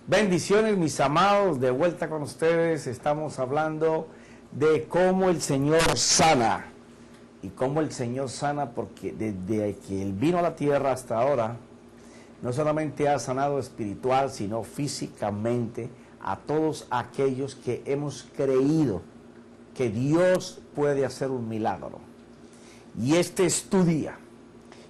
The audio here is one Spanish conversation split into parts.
Bendiciones, mis amados, de vuelta con ustedes. Estamos hablando de cómo el Señor sana. Y cómo el Señor sana, porque desde que Él vino a la tierra hasta ahora, no solamente ha sanado espiritual, sino físicamente a todos aquellos que hemos creído que Dios puede hacer un milagro. Y este es tu día.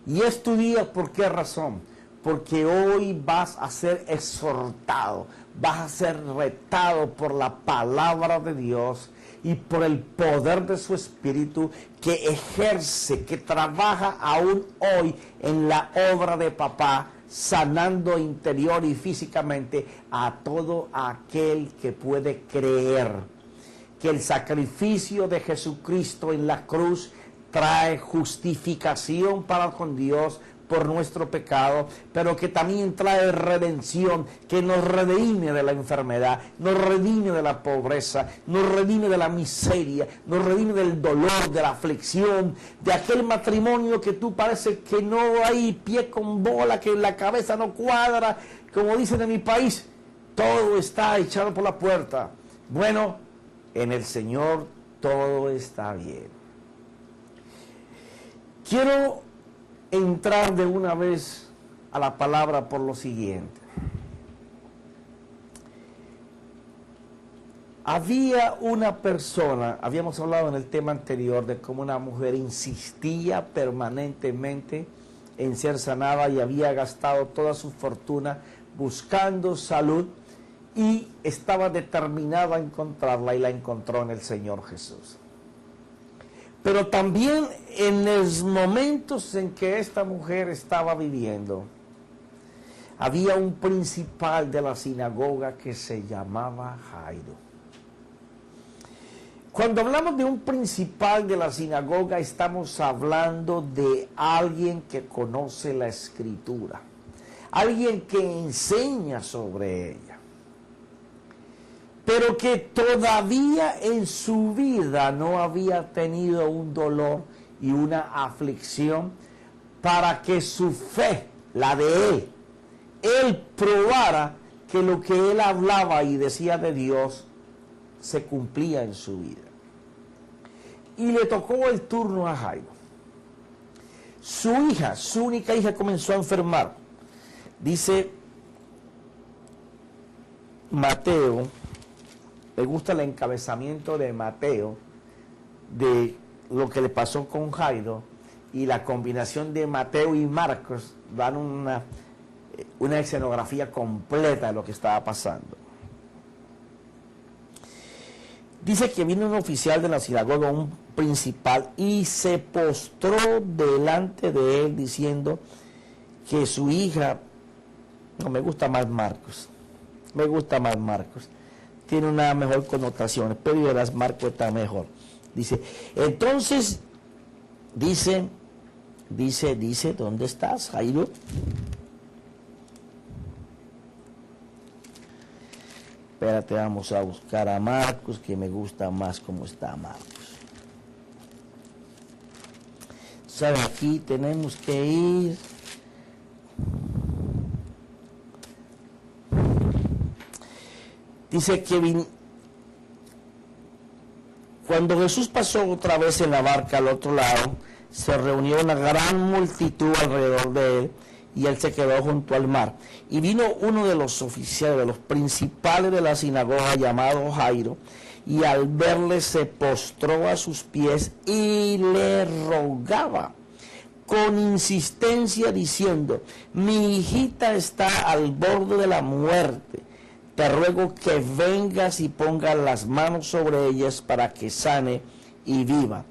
Y es tu día, ¿por qué razón? Porque hoy vas a ser exhortado, vas a ser retado por la palabra de Dios y por el poder de su Espíritu que ejerce, que trabaja aún hoy en la obra de papá, sanando interior y físicamente a todo aquel que puede creer que el sacrificio de Jesucristo en la cruz trae justificación para con Dios por nuestro pecado, pero que también trae redención, que nos redime de la enfermedad, nos redime de la pobreza, nos redime de la miseria, nos redime del dolor, de la aflicción, de aquel matrimonio que tú parece que no hay pie con bola, que la cabeza no cuadra, como dicen en mi país, todo está echado por la puerta. Bueno, en el Señor todo está bien. Quiero entrar de una vez a la palabra por lo siguiente. Había una persona, habíamos hablado en el tema anterior de cómo una mujer insistía permanentemente en ser sanada y había gastado toda su fortuna buscando salud y estaba determinada a encontrarla y la encontró en el Señor Jesús. Pero también en los momentos en que esta mujer estaba viviendo, había un principal de la sinagoga que se llamaba Jairo. Cuando hablamos de un principal de la sinagoga, estamos hablando de alguien que conoce la Escritura, alguien que enseña sobre ella, pero que todavía en su vida no había tenido un dolor y una aflicción para que su fe, la de él probara que lo que él hablaba y decía de Dios se cumplía en su vida. Y le tocó el turno a Jairo. Su hija, su única hija, comenzó a enfermar. Dice Mateo, me gusta el encabezamiento de Mateo de lo que le pasó con Jairo, y la combinación de Mateo y Marcos dan una escenografía completa de lo que estaba pasando. Dice que vino un oficial de la sinagoga, un principal, y se postró delante de él diciendo que su hija, no, me gusta más Marcos, tiene una mejor connotación, pero verás, Marcos está mejor. Dice, entonces, dice, ¿dónde estás, Jairo? Espérate, vamos a buscar a Marcos, que me gusta más cómo está Marcos. ¿Sabe? Aquí tenemos que ir. Dice que cuando Jesús pasó otra vez en la barca al otro lado, se reunió una gran multitud alrededor de él, y él se quedó junto al mar. Y vino uno de los oficiales, de los principales de la sinagoga, llamado Jairo, y al verle se postró a sus pies y le rogaba con insistencia diciendo, mi hijita está al borde de la muerte. Te ruego que vengas y pongas las manos sobre ellas para que sane y viva.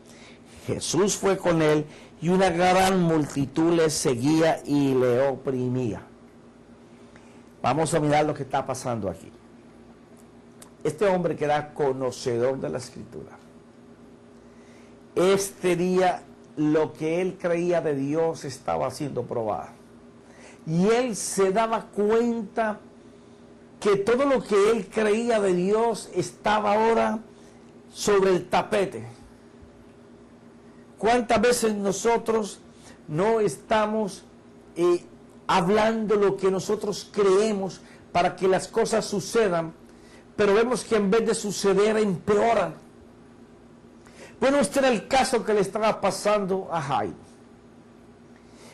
Jesús fue con él y una gran multitud le seguía y le oprimía. Vamos a mirar lo que está pasando aquí. Este hombre que era conocedor de la Escritura, este día lo que él creía de Dios estaba siendo probado. Y él se daba cuenta que todo lo que él creía de Dios estaba ahora sobre el tapete. ¿Cuántas veces nosotros no estamos hablando lo que nosotros creemos para que las cosas sucedan, pero vemos que en vez de suceder empeoran. Bueno, este era el caso que le estaba pasando a Jairo.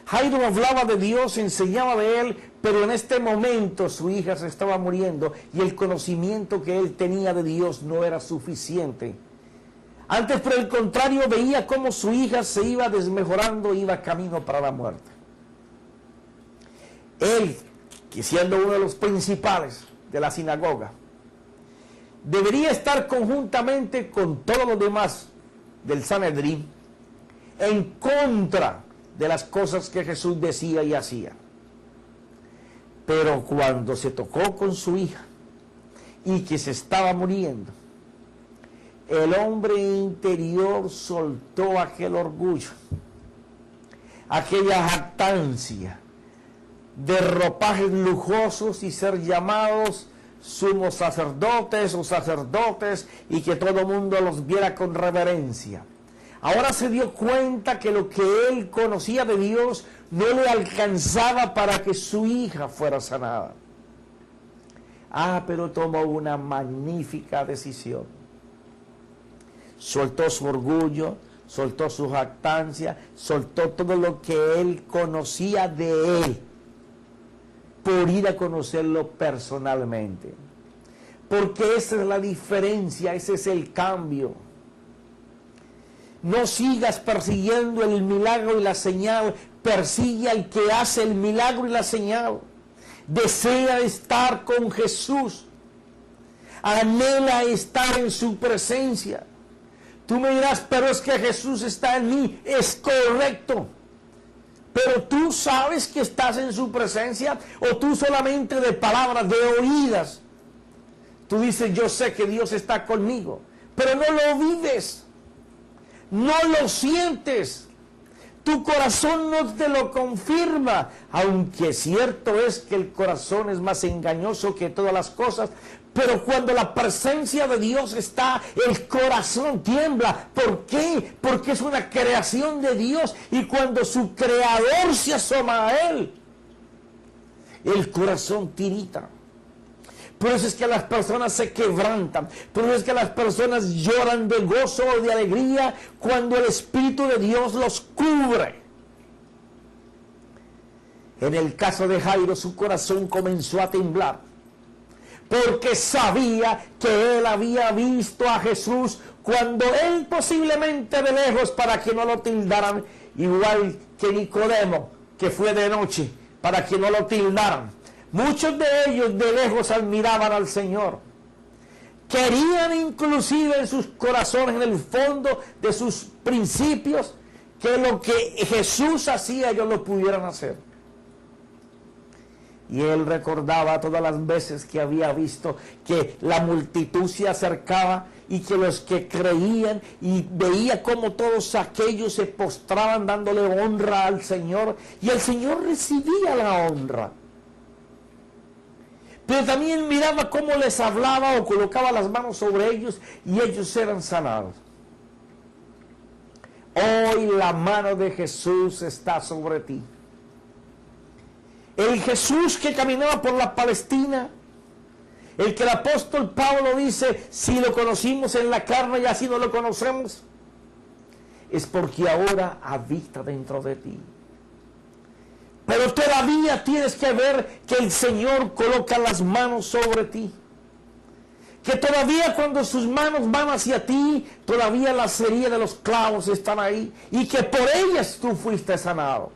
Jairo hablaba de Dios, enseñaba de Él, pero en este momento su hija se estaba muriendo y el conocimiento que él tenía de Dios no era suficiente. Antes, por el contrario, veía cómo su hija se iba desmejorando, iba camino para la muerte. Él, que siendo uno de los principales de la sinagoga, debería estar conjuntamente con todos los demás del Sanedrín en contra de las cosas que Jesús decía y hacía. Pero cuando se tocó con su hija y que se estaba muriendo, el hombre interior soltó aquel orgullo, aquella jactancia de ropajes lujosos y ser llamados sumos sacerdotes o sacerdotes y que todo el mundo los viera con reverencia. Ahora se dio cuenta que lo que él conocía de Dios no le alcanzaba para que su hija fuera sanada. Pero tomó una magnífica decisión. Soltó su orgullo, soltó su jactancia, soltó todo lo que él conocía de él, por ir a conocerlo personalmente. Porque esa es la diferencia, ese es el cambio. No sigas persiguiendo el milagro y la señal, persigue al que hace el milagro y la señal. Desea estar con Jesús, anhela estar en su presencia. Tú me dirás, pero es que Jesús está en mí. Es correcto. Pero tú sabes que estás en su presencia, o tú solamente de palabras, de oídas. Tú dices, yo sé que Dios está conmigo, pero no lo vives. No lo sientes. Tu corazón no te lo confirma. Aunque cierto es que el corazón es más engañoso que todas las cosas. Pero cuando la presencia de Dios está, el corazón tiembla. ¿Por qué? Porque es una creación de Dios. Y cuando su creador se asoma a él, el corazón tirita. Por eso es que las personas se quebrantan. Por eso es que las personas lloran de gozo o de alegría cuando el Espíritu de Dios los cubre. En el caso de Jairo, su corazón comenzó a temblar, porque sabía que él había visto a Jesús cuando él, posiblemente de lejos, para que no lo tildaran, igual que Nicodemo, que fue de noche, para que no lo tildaran. Muchos de ellos de lejos admiraban al Señor. Querían inclusive en sus corazones, en el fondo de sus principios, que lo que Jesús hacía ellos lo pudieran hacer. Y él recordaba todas las veces que había visto que la multitud se acercaba y que los que creían, y veía como todos aquellos se postraban dándole honra al Señor, y el Señor recibía la honra. Pero también miraba cómo les hablaba o colocaba las manos sobre ellos y ellos eran sanados. Hoy la mano de Jesús está sobre ti. El Jesús que caminaba por la Palestina, el que el apóstol Pablo dice, si lo conocimos en la carne y así no lo conocemos, es porque ahora habita dentro de ti. Pero todavía tienes que ver que el Señor coloca las manos sobre ti. Que todavía cuando sus manos van hacia ti, todavía la cerilla de los clavos están ahí. Y que por ellas tú fuiste sanado.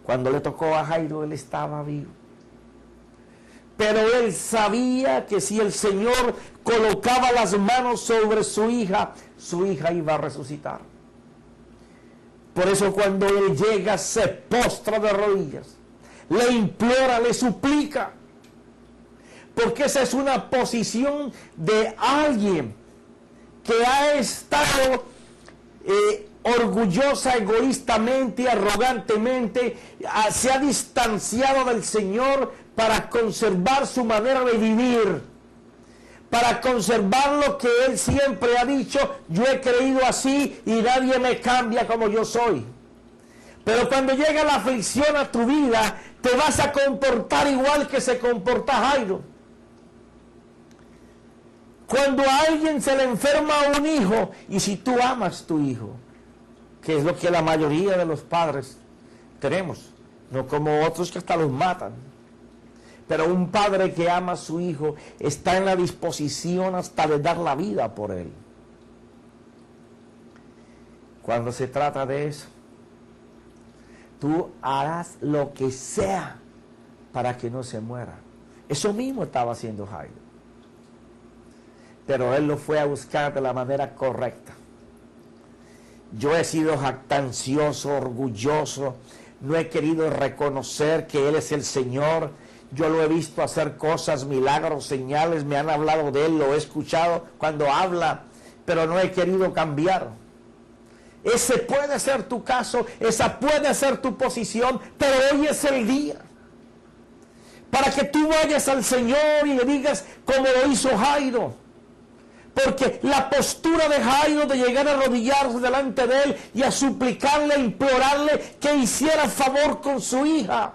Cuando le tocó a Jairo, él estaba vivo. Pero él sabía que si el Señor colocaba las manos sobre su hija iba a resucitar. Por eso cuando él llega, se postra de rodillas, le implora, le suplica. Porque esa es una posición de alguien que ha estado orgullosa, egoístamente, arrogantemente, se ha distanciado del Señor para conservar su manera de vivir. Para conservar lo que él siempre ha dicho, yo he creído así y nadie me cambia como yo soy. Pero cuando llega la aflicción a tu vida, te vas a comportar igual que se comporta Jairo. Cuando a alguien se le enferma un hijo, y si tú amas tu hijo, que es lo que la mayoría de los padres tenemos, no como otros que hasta los matan, pero un padre que ama a su hijo está en la disposición hasta de dar la vida por él. Cuando se trata de eso, tú harás lo que sea para que no se muera. Eso mismo estaba haciendo Jairo. Pero él lo fue a buscar de la manera correcta. Yo he sido jactancioso, orgulloso, no he querido reconocer que Él es el Señor. Yo lo he visto hacer cosas, milagros, señales, me han hablado de Él, lo he escuchado cuando habla, pero no he querido cambiar. Ese puede ser tu caso, esa puede ser tu posición, pero hoy es el día para que tú vayas al Señor y le digas como lo hizo Jairo. Porque la postura de Jairo de llegar a arrodillarse delante de él y a suplicarle, a implorarle que hiciera favor con su hija,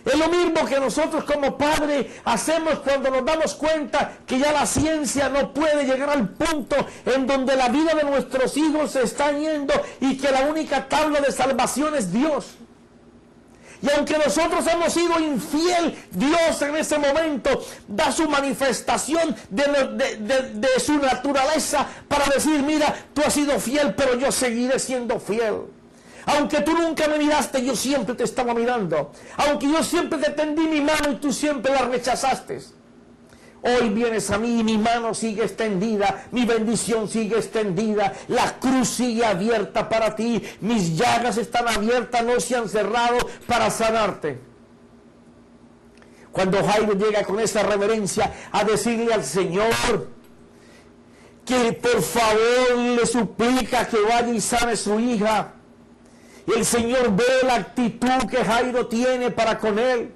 es lo mismo que nosotros como padres hacemos cuando nos damos cuenta que ya la ciencia no puede llegar al punto en donde la vida de nuestros hijos se está yendo y que la única tabla de salvación es Dios. Y aunque nosotros hemos sido infiel, Dios en ese momento da su manifestación de su naturaleza para decir, mira, tú has sido fiel, pero yo seguiré siendo fiel. Aunque tú nunca me miraste, yo siempre te estaba mirando. Aunque yo siempre te tendí mi mano y tú siempre la rechazaste. Hoy vienes a mí y mi mano sigue extendida, mi bendición sigue extendida, la cruz sigue abierta para ti, mis llagas están abiertas, no se han cerrado para sanarte. Cuando Jairo llega con esa reverencia a decirle al Señor que por favor le suplica que vaya y sane su hija, y el Señor ve la actitud que Jairo tiene para con él,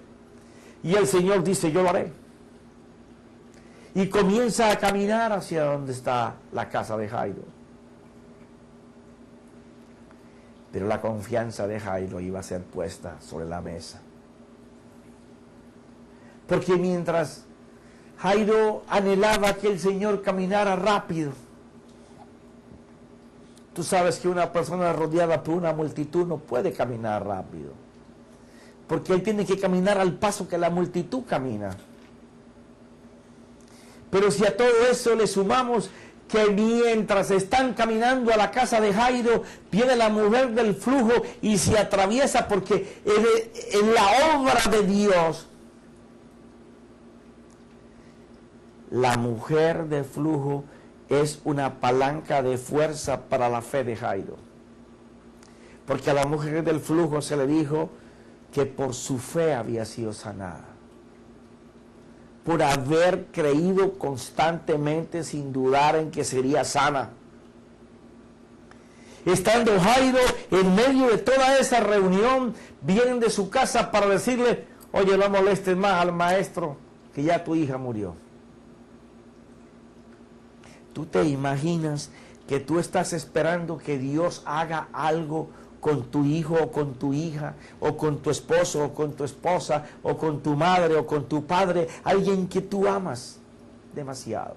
y el Señor dice, yo lo haré. Y comienza a caminar hacia donde está la casa de Jairo. Pero la confianza de Jairo iba a ser puesta sobre la mesa. Porque mientras Jairo anhelaba que el Señor caminara rápido, tú sabes que una persona rodeada por una multitud no puede caminar rápido. Porque él tiene que caminar al paso que la multitud camina. Pero si a todo eso le sumamos que mientras están caminando a la casa de Jairo, viene la mujer del flujo y se atraviesa, porque en la obra de Dios, la mujer del flujo es una palanca de fuerza para la fe de Jairo. Porque a la mujer del flujo se le dijo que por su fe había sido sanada. Por haber creído constantemente sin dudar en que sería sana. Estando Jairo en medio de toda esa reunión, vienen de su casa para decirle, oye, no molestes más al maestro, que ya tu hija murió. ¿Tú te imaginas que tú estás esperando que Dios haga algo con tu hijo o con tu hija, o con tu esposo o con tu esposa, o con tu madre o con tu padre, alguien que tú amas demasiado?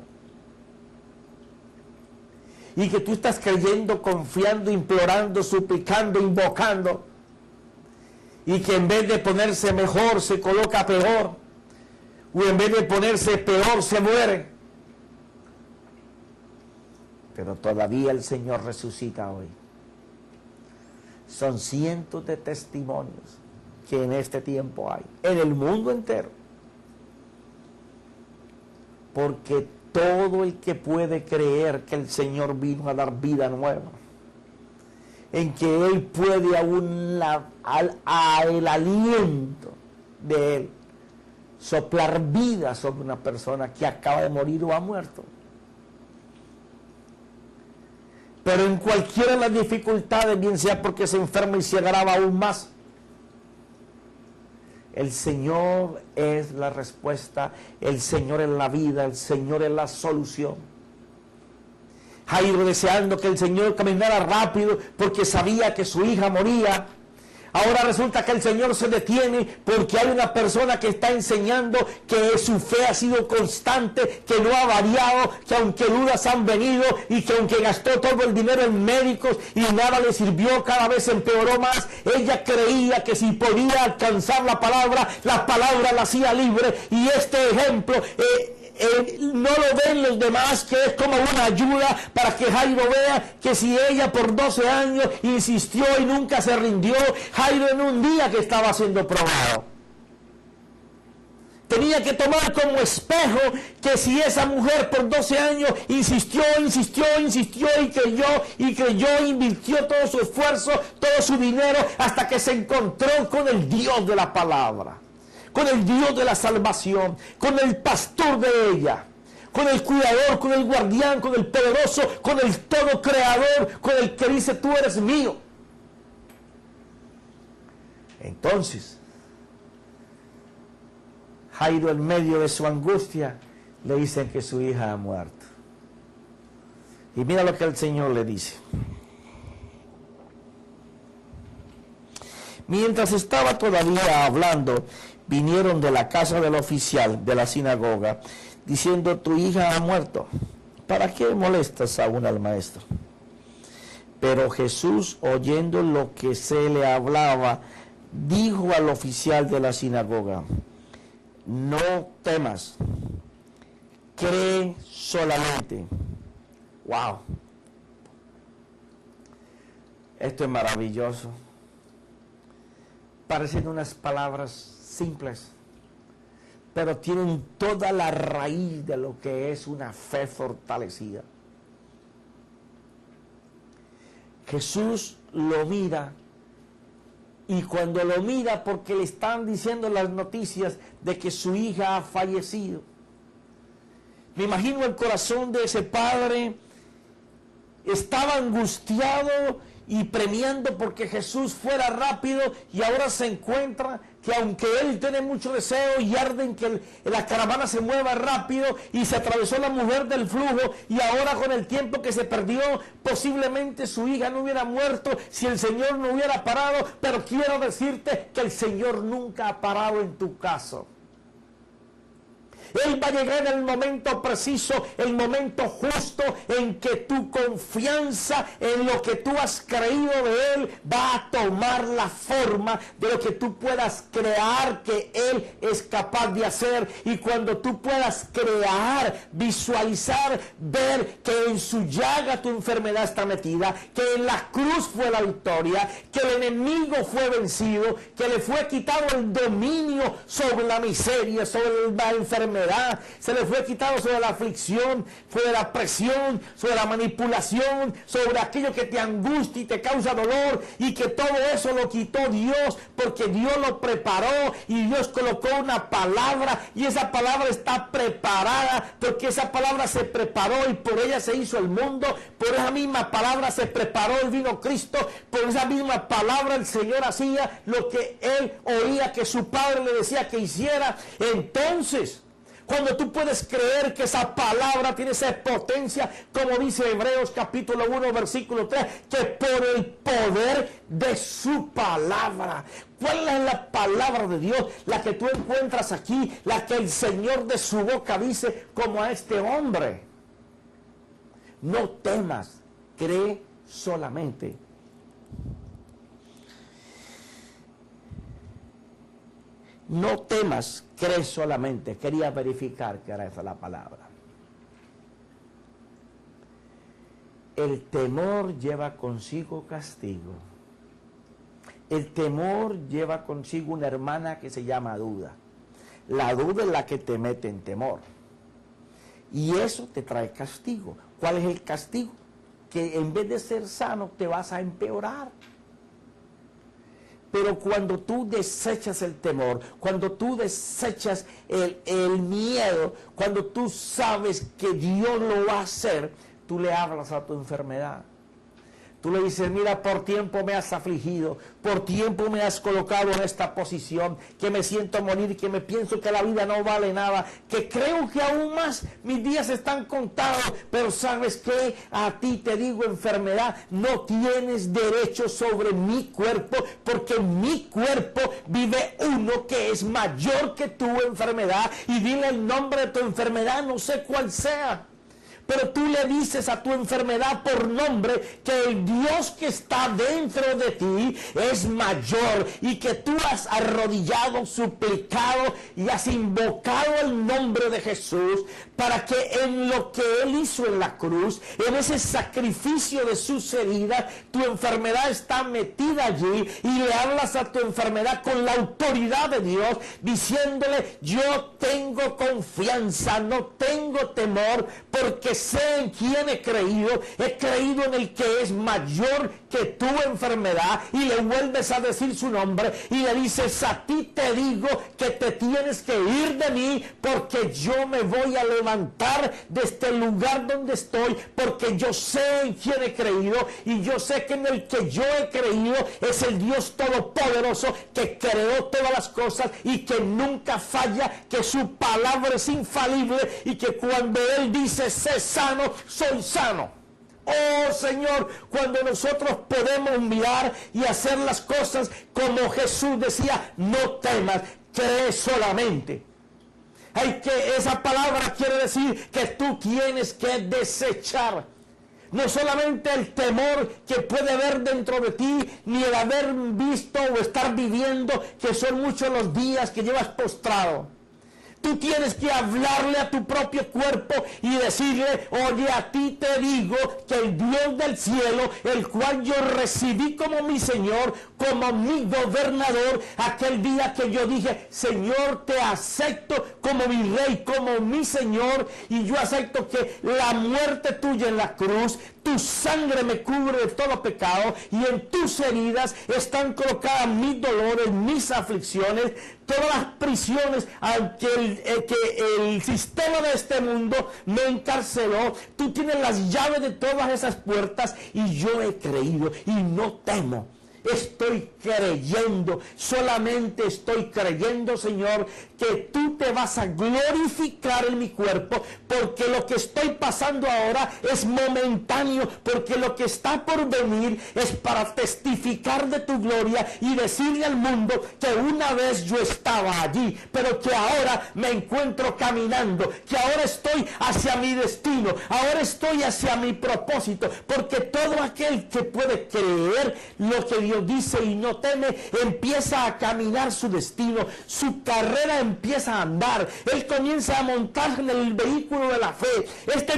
Y que tú estás creyendo, confiando, implorando, suplicando, invocando, y que en vez de ponerse mejor se coloca peor, o en vez de ponerse peor se muere. Pero todavía el Señor resucita hoy. Son cientos de testimonios que en este tiempo hay, en el mundo entero. Porque todo el que puede creer que el Señor vino a dar vida nueva, en que Él puede aún el aliento de Él soplar vida sobre una persona que acaba de morir o ha muerto. Pero en cualquiera de las dificultades, bien sea porque se enferma y se agrava aún más, el Señor es la respuesta, el Señor es la vida, el Señor es la solución. Jairo, deseando que el Señor caminara rápido porque sabía que su hija moría, Ahora resulta que el Señor se detiene porque hay una persona que está enseñando que su fe ha sido constante, que no ha variado, que aunque dudas han venido y que aunque gastó todo el dinero en médicos y nada le sirvió, cada vez empeoró más. Ella creía que si podía alcanzar la palabra la hacía libre. Y este ejemplo no lo ven los demás, que es como una ayuda para que Jairo vea que si ella por 12 años insistió y nunca se rindió, Jairo en un día que estaba siendo probado tenía que tomar como espejo que si esa mujer por 12 años insistió y creyó, invirtió todo su esfuerzo, todo su dinero, hasta que se encontró con el Dios de la palabra, con el Dios de la salvación, con el pastor de ella, con el cuidador, con el guardián, con el poderoso, con el todo creador, con el que dice tú eres mío. Entonces, Jairo, en medio de su angustia, le dicen que su hija ha muerto. Y mira lo que el Señor le dice. Mientras estaba todavía hablando, vinieron de la casa del oficial de la sinagoga, diciendo, tu hija ha muerto. ¿Para qué molestas aún al maestro? Pero Jesús, oyendo lo que se le hablaba, dijo al oficial de la sinagoga, no temas, cree solamente. Wow. Esto es maravilloso. Parecen unas palabras simples, pero tienen toda la raíz de lo que es una fe fortalecida. Jesús lo mira, y cuando lo mira, porque le están diciendo las noticias de que su hija ha fallecido, me imagino el corazón de ese padre. Estaba angustiado y premiando porque Jesús fuera rápido, y ahora se encuentra que aunque él tiene mucho deseo y arde en que la caravana se mueva rápido, y se atravesó la mujer del flujo, y ahora con el tiempo que se perdió, posiblemente su hija no hubiera muerto si el Señor no hubiera parado. Pero quiero decirte que el Señor nunca ha parado en tu caso. Él va a llegar en el momento preciso, el momento justo, en que tu confianza en lo que tú has creído de Él va a tomar la forma de lo que tú puedas crear que Él es capaz de hacer. Y cuando tú puedas crear, visualizar, ver que en su llaga tu enfermedad está metida, que en la cruz fue la victoria, que el enemigo fue vencido, que le fue quitado el dominio sobre la miseria, sobre la enfermedad, se le fue quitado sobre la aflicción, sobre la presión, sobre la manipulación, sobre aquello que te angustia y te causa dolor, y que todo eso lo quitó Dios, porque Dios lo preparó y Dios colocó una palabra, y esa palabra está preparada, porque esa palabra se preparó y por ella se hizo el mundo. Por esa misma palabra se preparó y vino Cristo. Por esa misma palabra el Señor hacía lo que Él oía que su Padre le decía que hiciera. Entonces, cuando tú puedes creer que esa palabra tiene esa potencia, como dice Hebreos capítulo 1, versículo 3, que por el poder de su palabra. ¿Cuál es la palabra de Dios? La que tú encuentras aquí, la que el Señor de su boca dice como a este hombre. No temas, cree solamente. No temas, cree solamente. Quería verificar que era esa la palabra. El temor lleva consigo castigo. El temor lleva consigo una hermana que se llama duda. La duda es la que te mete en temor. Y eso te trae castigo. ¿Cuál es el castigo? Que en vez de ser sano te vas a empeorar. Pero cuando tú desechas el temor, cuando tú desechas el miedo, cuando tú sabes que Dios lo va a hacer, tú le hablas a tu enfermedad. Tú le dices, mira, por tiempo me has afligido, por tiempo me has colocado en esta posición, que me siento morir, que me pienso que la vida no vale nada, que creo que aún más mis días están contados, pero ¿sabes qué? A ti te digo, enfermedad, no tienes derecho sobre mi cuerpo, porque en mi cuerpo vive uno que es mayor que tu enfermedad, y dile el nombre de tu enfermedad, no sé cuál sea. Pero tú le dices a tu enfermedad por nombre que el Dios que está dentro de ti es mayor y que tú has arrodillado, suplicado y has invocado el nombre de Jesús para que en lo que Él hizo en la cruz, en ese sacrificio de sus heridas, tu enfermedad está metida allí y le hablas a tu enfermedad con la autoridad de Dios, diciéndole, yo tengo confianza, no tengo temor, porque sé en quién he creído en el que es mayor que tu enfermedad, y le vuelves a decir su nombre y le dices, a ti te digo que te tienes que ir de mí, porque yo me voy a levantar de este lugar donde estoy, porque yo sé en quién he creído, y yo sé que en el que yo he creído es el Dios todopoderoso que creó todas las cosas y que nunca falla, que su palabra es infalible y que cuando Él dice sé sano, soy sano. Oh Señor, cuando nosotros podemos mirar y hacer las cosas como Jesús decía, no temas, cree solamente. Esa palabra quiere decir que tú tienes que desechar no solamente el temor que puede haber dentro de ti, ni el haber visto o estar viviendo, que son muchos los días que llevas postrado. Tú tienes que hablarle a tu propio cuerpo y decirle, oye, a ti te digo que el Dios del cielo, el cual yo recibí como mi Señor, como mi gobernador, aquel día que yo dije, Señor, te acepto como mi Rey, como mi Señor, y yo acepto que la muerte tuya en la cruz, tu sangre me cubre de todo pecado, y en tus heridas están colocadas mis dolores, mis aflicciones, todas las prisiones que el sistema de este mundo me encarceló. Tú tienes las llaves de todas esas puertas, y yo he creído y no temo. Estoy creyendo, solamente estoy creyendo, Señor, que tú te vas a glorificar en mi cuerpo, porque lo que estoy pasando ahora es momentáneo, porque lo que está por venir es para testificar de tu gloria y decirle al mundo que una vez yo estaba allí, pero que ahora me encuentro caminando, que ahora estoy hacia mi destino, ahora estoy hacia mi propósito, porque todo aquel que puede creer lo que Dios dice y no teme, empieza a caminar su destino, su carrera empieza a andar, él comienza a montar en el vehículo de la fe,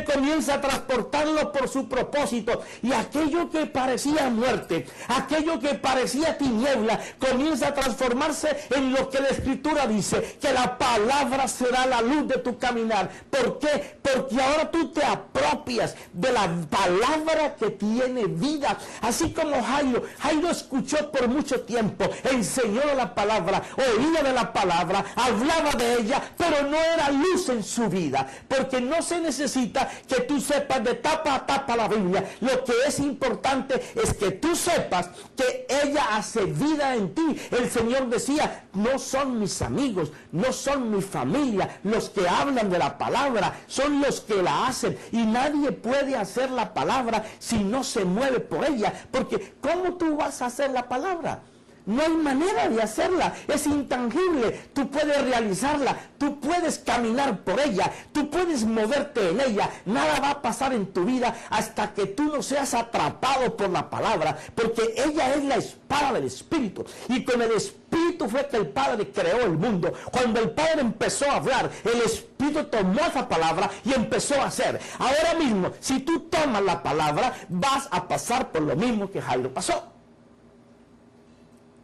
comienza a transportarlo por su propósito, y aquello que parecía muerte, aquello que parecía tiniebla, comienza a transformarse en lo que la Escritura dice, que la palabra será la luz de tu caminar. ¿Por qué? Porque ahora tú te apropias de la palabra que tiene vida, así como Jairo escuchó por mucho tiempo, enseñó la palabra, oía de la palabra, hablaba de ella, pero no era luz en su vida, porque no se necesita que tú sepas de tapa a tapa la Biblia. Lo que es importante es que tú sepas que ella hace vida en ti. El Señor decía, no son mis amigos, no son mi familia los que hablan de la palabra, son los que la hacen, y nadie puede hacer la palabra si no se mueve por ella, porque ¿cómo tú vas a hacer la palabra? No hay manera de hacerla, es intangible. Tú puedes realizarla, tú puedes caminar por ella, tú puedes moverte en ella. Nada va a pasar en tu vida hasta que tú no seas atrapado por la palabra, porque ella es la espada del Espíritu, y con el Espíritu fue que el Padre creó el mundo. Cuando el Padre empezó a hablar, el Espíritu tomó esa palabra y empezó a hacer. Ahora mismo, si tú tomas la palabra, vas a pasar por lo mismo que Jairo pasó.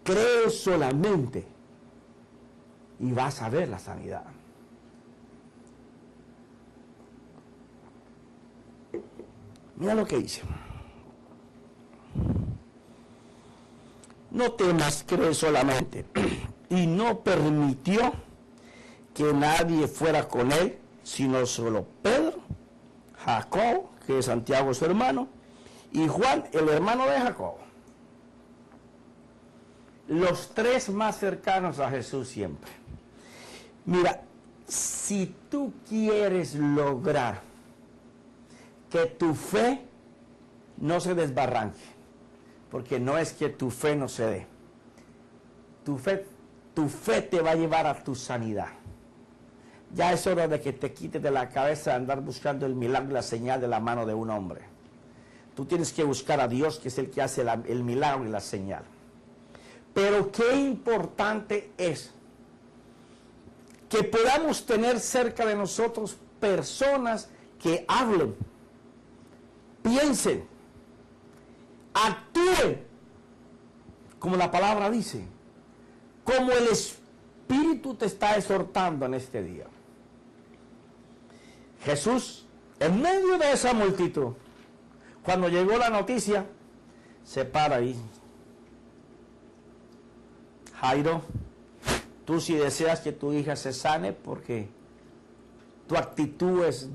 Cree solamente y vas a ver la sanidad. Mira lo que dice. No temas, cree solamente. Y no permitió que nadie fuera con él, sino solo Pedro, Jacob, que es Santiago su hermano, y Juan, el hermano de Jacobo. Los tres más cercanos a Jesús siempre. Mira, si tú quieres lograr que tu fe no se desbarranque, porque no es que tu fe no se dé, tu fe te va a llevar a tu sanidad. Ya es hora de que te quites de la cabeza de andar buscando el milagro y la señal de la mano de un hombre. Tú tienes que buscar a Dios, que es el que hace el milagro y la señal. Pero qué importante es que podamos tener cerca de nosotros personas que hablen, piensen, actúen, como la palabra dice, como el Espíritu te está exhortando en este día. Jesús, en medio de esa multitud, cuando llegó la noticia, se para ahí. Jairo, tú si deseas que tu hija se sane, porque tu actitud es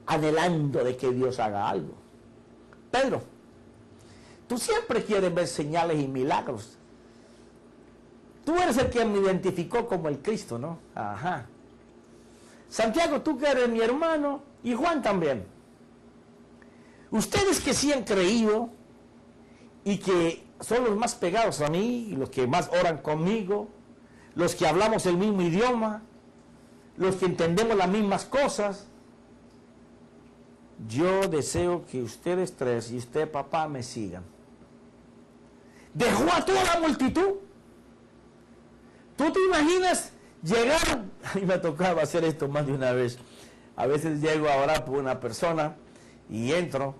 anhelando de que Dios haga algo. Pedro, tú siempre quieres ver señales y milagros. Tú eres el que me identificó como el Cristo, ¿no? Ajá. Santiago, tú que eres mi hermano, y Juan también. Ustedes que sí han creído y que son los más pegados a mí, los que más oran conmigo, los que hablamos el mismo idioma, los que entendemos las mismas cosas, yo deseo que ustedes tres y usted, papá, me sigan. Dejó a toda la multitud. ¿Tú te imaginas llegar? A mí me tocaba hacer esto más de una vez. A veces llego a orar por una persona y entro.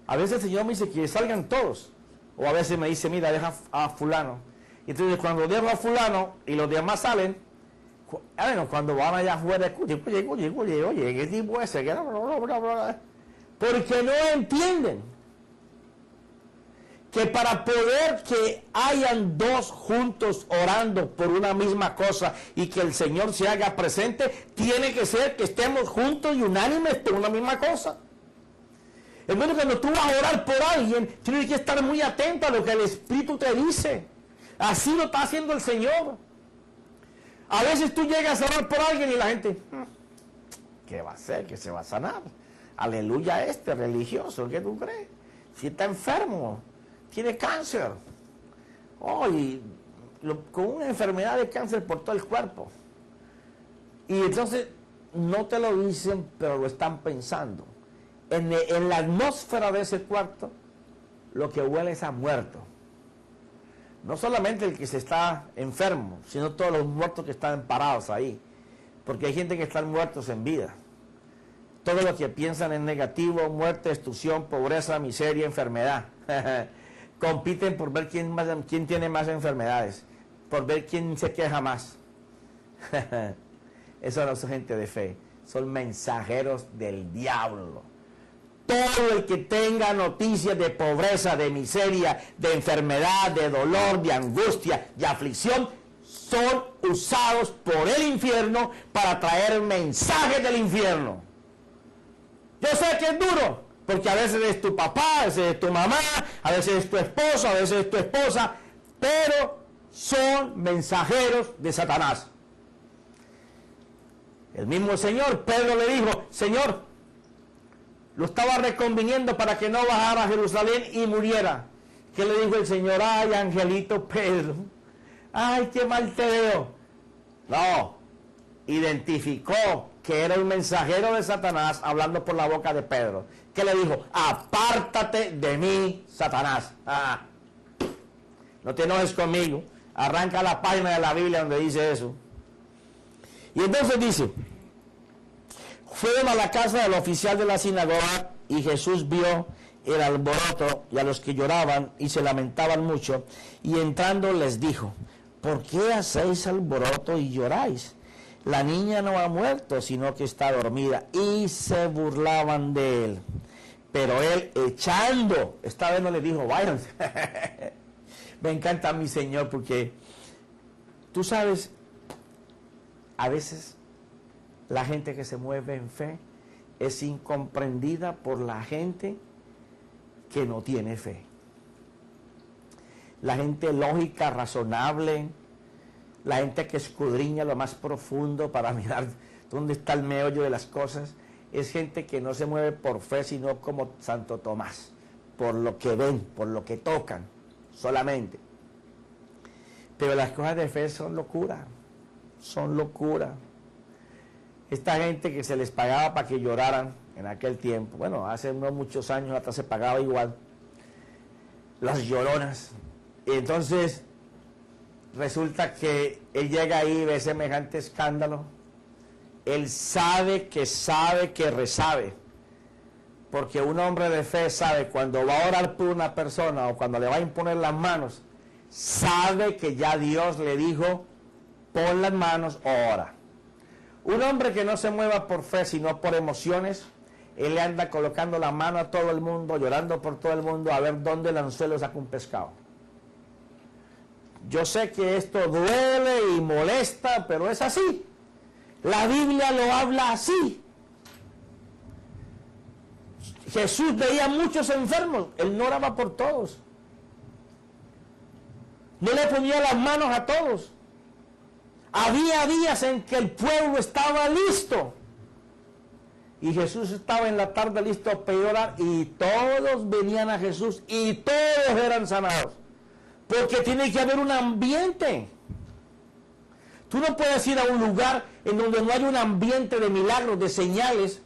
A veces el Señor me dice que salgan todos. O a veces me dice, mira, deja a fulano. Y entonces cuando dejo a fulano y los demás salen, bueno, cuando van allá afuera, oye, ¿qué tipo ese? Porque no entienden que para poder que hayan dos juntos orando por una misma cosa y que el Señor se haga presente, tiene que ser que estemos juntos y unánimes por una misma cosa. Entonces, cuando tú vas a orar por alguien, tienes que estar muy atento a lo que el Espíritu te dice. Así lo está haciendo el Señor. A veces tú llegas a orar por alguien y la gente, ¿qué va a hacer? ¿Qué se va a sanar? Aleluya, religioso, ¿qué tú crees? Si está enfermo, tiene cáncer. Con una enfermedad de cáncer por todo el cuerpo. Y entonces no te lo dicen, pero lo están pensando. En la atmósfera de ese cuarto, lo que huele es a muerto. No solamente el que se está enfermo, sino todos los muertos que están parados ahí. Porque hay gente que están muertos en vida. Todo lo que piensan en negativo, muerte, destrucción, pobreza, miseria, enfermedad. Compiten por ver quién tiene más enfermedades, por ver quién se queja más. Eso no son gente de fe, son mensajeros del diablo. Todo el que tenga noticias de pobreza, de miseria, de enfermedad, de dolor, de angustia, de aflicción, son usados por el infierno para traer mensajes del infierno. Yo sé que es duro, porque a veces es tu papá, a veces es tu mamá, a veces es tu esposo, a veces es tu esposa, pero son mensajeros de Satanás. El mismo Señor, Pedro le dijo, Señor, lo estaba reconviniendo para que no bajara a Jerusalén y muriera. ¿Qué le dijo el Señor? Ay, angelito Pedro, ay, qué mal te veo. No, identificó que era un mensajero de Satanás hablando por la boca de Pedro. ¿Qué le dijo? Apártate de mí, Satanás. No te enojes conmigo. Arranca la página de la Biblia donde dice eso. Y entonces dice, fueron a la casa del oficial de la sinagoga y Jesús vio el alboroto y a los que lloraban y se lamentaban mucho, y entrando les dijo, ¿por qué hacéis alboroto y lloráis? La niña no ha muerto, sino que está dormida. Y se burlaban de él. Pero él, echando, esta vez no le dijo, váyanse. Me encanta mi Señor, porque tú sabes, a veces la gente que se mueve en fe es incomprendida por la gente que no tiene fe. La gente lógica, razonable, la gente que escudriña lo más profundo para mirar dónde está el meollo de las cosas, es gente que no se mueve por fe, sino como Santo Tomás, por lo que ven, por lo que tocan, solamente. Pero las cosas de fe son locura, son locura. Esta gente que se les pagaba para que lloraran en aquel tiempo, bueno, hace no muchos años atrás se pagaba igual, las lloronas. Y entonces resulta que él llega ahí y ve semejante escándalo. Él sabe que resabe. Porque un hombre de fe sabe cuando va a orar por una persona o cuando le va a imponer las manos, sabe que ya Dios le dijo, pon las manos o ora. Un hombre que no se mueva por fe sino por emociones, él le anda colocando la mano a todo el mundo, llorando por todo el mundo, a ver dónde el anzuelo saca un pescado. Yo sé que esto duele y molesta, pero es así. La Biblia lo habla así. Jesús veía muchos enfermos, él no oraba por todos. No le ponía las manos a todos. Había días en que el pueblo estaba listo. Y Jesús estaba en la tarde listo para orar y todos venían a Jesús y todos eran sanados. Porque tiene que haber un ambiente. Tú no puedes ir a un lugar en donde no hay un ambiente de milagros, de señales,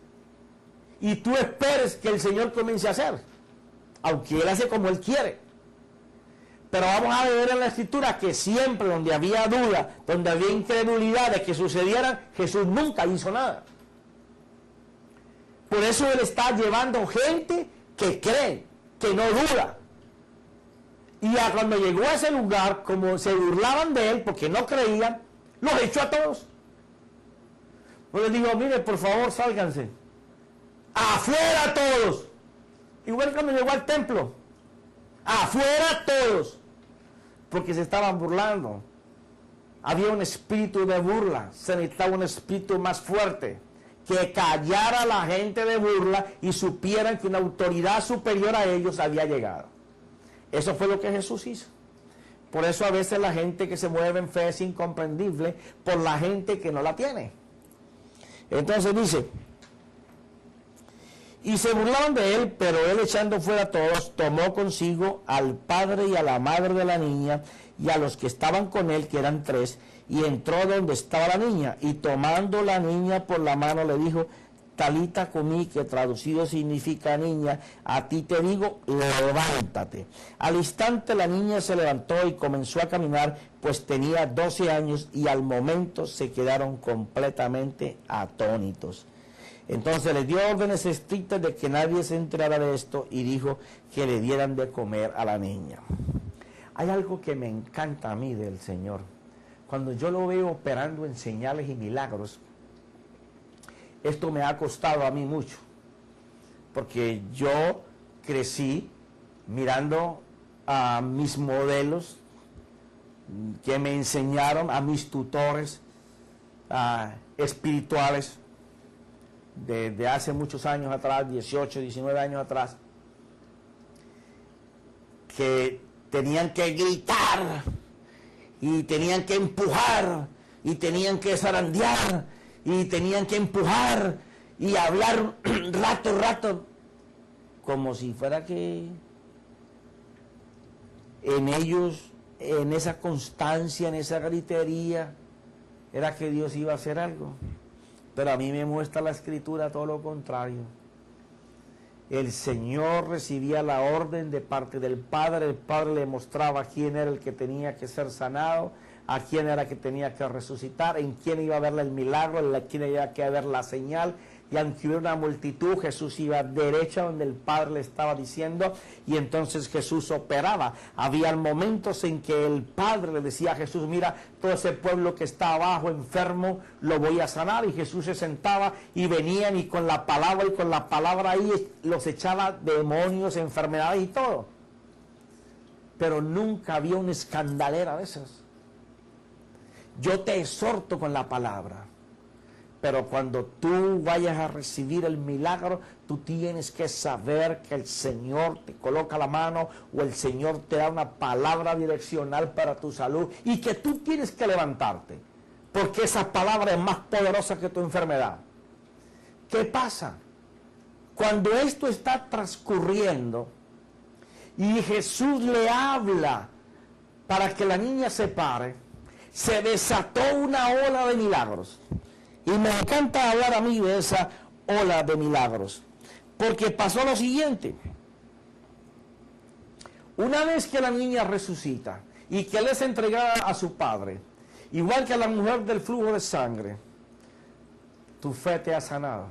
y tú esperes que el Señor comience a hacer, aunque Él hace como Él quiere. Pero vamos a ver en la Escritura que siempre donde había duda, donde había incredulidad de que sucediera, Jesús nunca hizo nada. Por eso Él está llevando gente que cree, que no duda. Y cuando llegó a ese lugar, como se burlaban de Él porque no creían, los echó a todos. Pues les digo, mire, por favor, sálganse. ¡Afuera todos! Igual cuando llegó al templo. ¡Afuera todos! Porque se estaban burlando. Había un espíritu de burla. Se necesitaba un espíritu más fuerte. Que callara a la gente de burla y supieran que una autoridad superior a ellos había llegado. Eso fue lo que Jesús hizo. Por eso a veces la gente que se mueve en fe es incomprendible por la gente que no la tiene. Entonces dice, y se burlaban de él, pero él echando fuera a todos, tomó consigo al padre y a la madre de la niña y a los que estaban con él, que eran 3, y entró donde estaba la niña, y tomando la niña por la mano le dijo, Talita cumí, que traducido significa niña, a ti te digo, levántate. Al instante la niña se levantó y comenzó a caminar, pues tenía 12 años, y al momento se quedaron completamente atónitos. Entonces le dio órdenes estrictas de que nadie se enterara de esto, y dijo que le dieran de comer a la niña. Hay algo que me encanta a mí del Señor. Cuando yo lo veo operando en señales y milagros, esto me ha costado a mí mucho, porque yo crecí mirando a mis modelos que me enseñaron, a mis tutores espirituales de hace muchos años atrás, 18, 19 años atrás, que tenían que gritar y tenían que empujar y tenían que zarandear y tenían que empujar y hablar rato, como si fuera que en ellos, en esa constancia, en esa gritería, era que Dios iba a hacer algo. Pero a mí me muestra la Escritura todo lo contrario. El Señor recibía la orden de parte del Padre, el Padre le mostraba quién era el que tenía que ser sanado, a quién era que tenía que resucitar, en quién iba a ver el milagro, en quién iba a ver la señal, y aunque hubiera una multitud, Jesús iba derecha donde el Padre le estaba diciendo, y entonces Jesús operaba. Había momentos en que el Padre le decía a Jesús, mira, todo ese pueblo que está abajo, enfermo, lo voy a sanar, y Jesús se sentaba, y venían, y con la palabra ahí los echaba demonios, enfermedades y todo. Pero nunca había una escandalera de esas. Yo te exhorto con la palabra, Pero cuando tú vayas a recibir el milagro, tú tienes que saber que el Señor te coloca la mano o el Señor te da una palabra direccional para tu salud y que tú tienes que levantarte, porque esa palabra es más poderosa que tu enfermedad. ¿Qué pasa? Cuando esto está transcurriendo y Jesús le habla para que la niña se pare, se desató una ola de milagros. Y me encanta hablar a mí de esa ola de milagros, porque pasó lo siguiente. Una vez que la niña resucita y que él es entregada a su padre, igual que a la mujer del flujo de sangre, tu fe te ha sanado.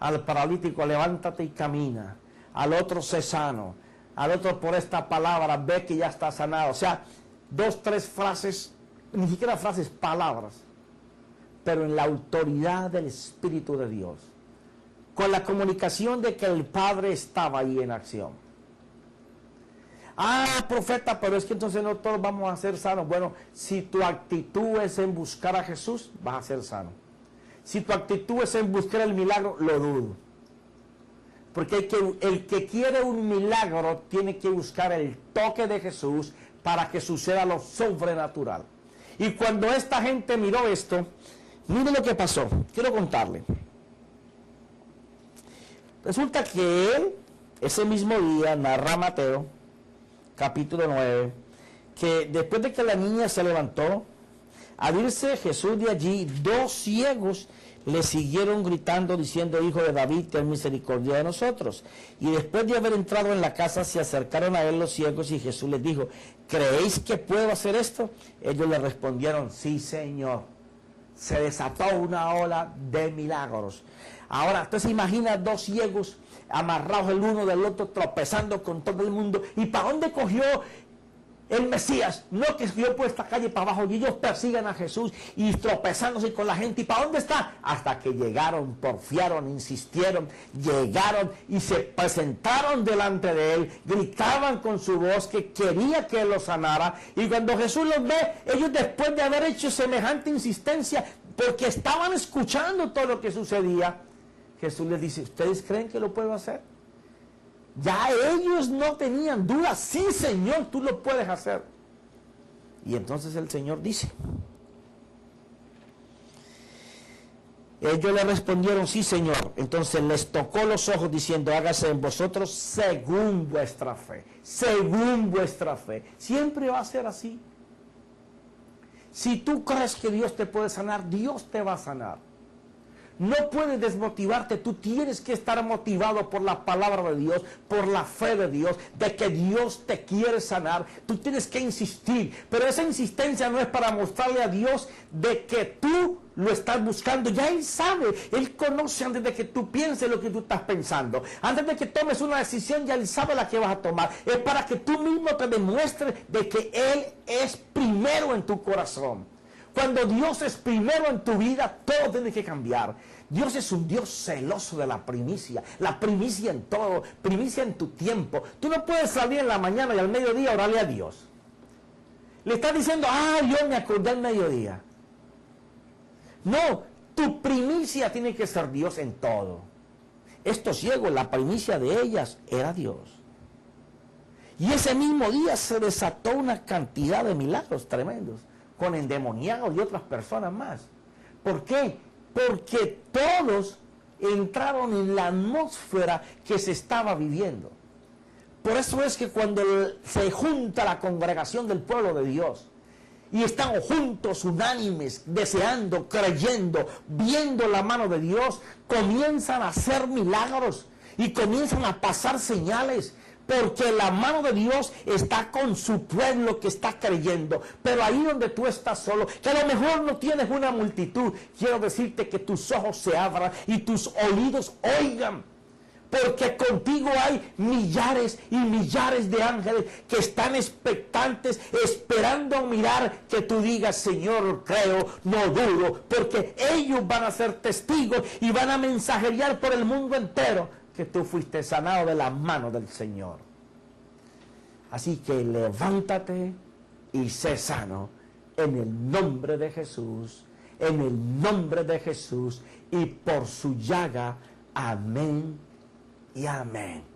Al paralítico, levántate y camina. Al otro, sé sano. Al otro, por esta palabra, ve que ya está sanado. O sea, 2, 3 frases, ni siquiera frases, palabras, pero en la autoridad del Espíritu de Dios, con la comunicación de que el Padre estaba ahí en acción. Ah, profeta, pero es que entonces no todos vamos a ser sanos. Bueno, si tu actitud es en buscar a Jesús, vas a ser sano. Si tu actitud es en buscar el milagro, lo dudo. Porque el que quiere un milagro tiene que buscar el toque de Jesús para que suceda lo sobrenatural. Y cuando esta gente miró esto, mire lo que pasó. Quiero contarle. Resulta que él, ese mismo día, narra Mateo, capítulo 9, que después de que la niña se levantó, al irse Jesús de allí, 2 ciegos le siguieron gritando, diciendo: Hijo de David, ten misericordia de nosotros. Y después de haber entrado en la casa, se acercaron a él los ciegos, y Jesús les dijo: ¿creéis que puedo hacer esto? Ellos le respondieron: sí, Señor. Se desató una ola de milagros. Ahora, usted se imagina 2 ciegos amarrados el uno del otro, tropezando con todo el mundo. ¿Y para dónde cogió el Mesías? No, que subió por esta calle para abajo, y ellos persiguen a Jesús y tropezándose con la gente. ¿Y para dónde está? Hasta que llegaron, porfiaron, insistieron, llegaron y se presentaron delante de él, gritaban con su voz que quería que él los sanara. Y cuando Jesús los ve, ellos, después de haber hecho semejante insistencia, porque estaban escuchando todo lo que sucedía, Jesús les dice: ¿ustedes creen que lo puedo hacer? Ya ellos no tenían dudas. Sí, Señor, tú lo puedes hacer. Y entonces el Señor dice, ellos le respondieron: sí, Señor. Entonces les tocó los ojos, diciendo: hágase en vosotros según vuestra fe. Según vuestra fe. Siempre va a ser así. Si tú crees que Dios te puede sanar, Dios te va a sanar. No puedes desmotivarte, tú tienes que estar motivado por la palabra de Dios, por la fe de Dios, de que Dios te quiere sanar. Tú tienes que insistir, pero esa insistencia no es para mostrarle a Dios de que tú lo estás buscando. Ya Él sabe, Él conoce antes de que tú pienses lo que tú estás pensando. Antes de que tomes una decisión, ya Él sabe la que vas a tomar. Es para que tú mismo te demuestres de que Él es primero en tu corazón. Cuando Dios es primero en tu vida, todo tiene que cambiar. Dios es un Dios celoso de la primicia en todo, primicia en tu tiempo. Tú no puedes salir en la mañana y al mediodía orarle a Dios. Le estás diciendo: yo me acordé al mediodía. No, tu primicia tiene que ser Dios en todo. Estos ciegos, la primicia de ellas era Dios. Y ese mismo día se desató una cantidad de milagros tremendos, con endemoniados y otras personas más. ¿Por qué? Porque todos entraron en la atmósfera que se estaba viviendo. Por eso es que cuando se junta la congregación del pueblo de Dios y están juntos, unánimes, deseando, creyendo, viendo la mano de Dios, comienzan a hacer milagros y comienzan a pasar señales. Porque la mano de Dios está con su pueblo que está creyendo. Pero ahí donde tú estás solo, que a lo mejor no tienes una multitud, quiero decirte que tus ojos se abran y tus oídos oigan. Porque contigo hay millares y millares de ángeles que están expectantes, esperando mirar que tú digas: Señor, creo, no dudo. Porque ellos van a ser testigos y van a mensajerear por el mundo entero que tú fuiste sanado de la mano del Señor. Así que levántate y sé sano en el nombre de Jesús, en el nombre de Jesús y por su llaga. Amén y amén.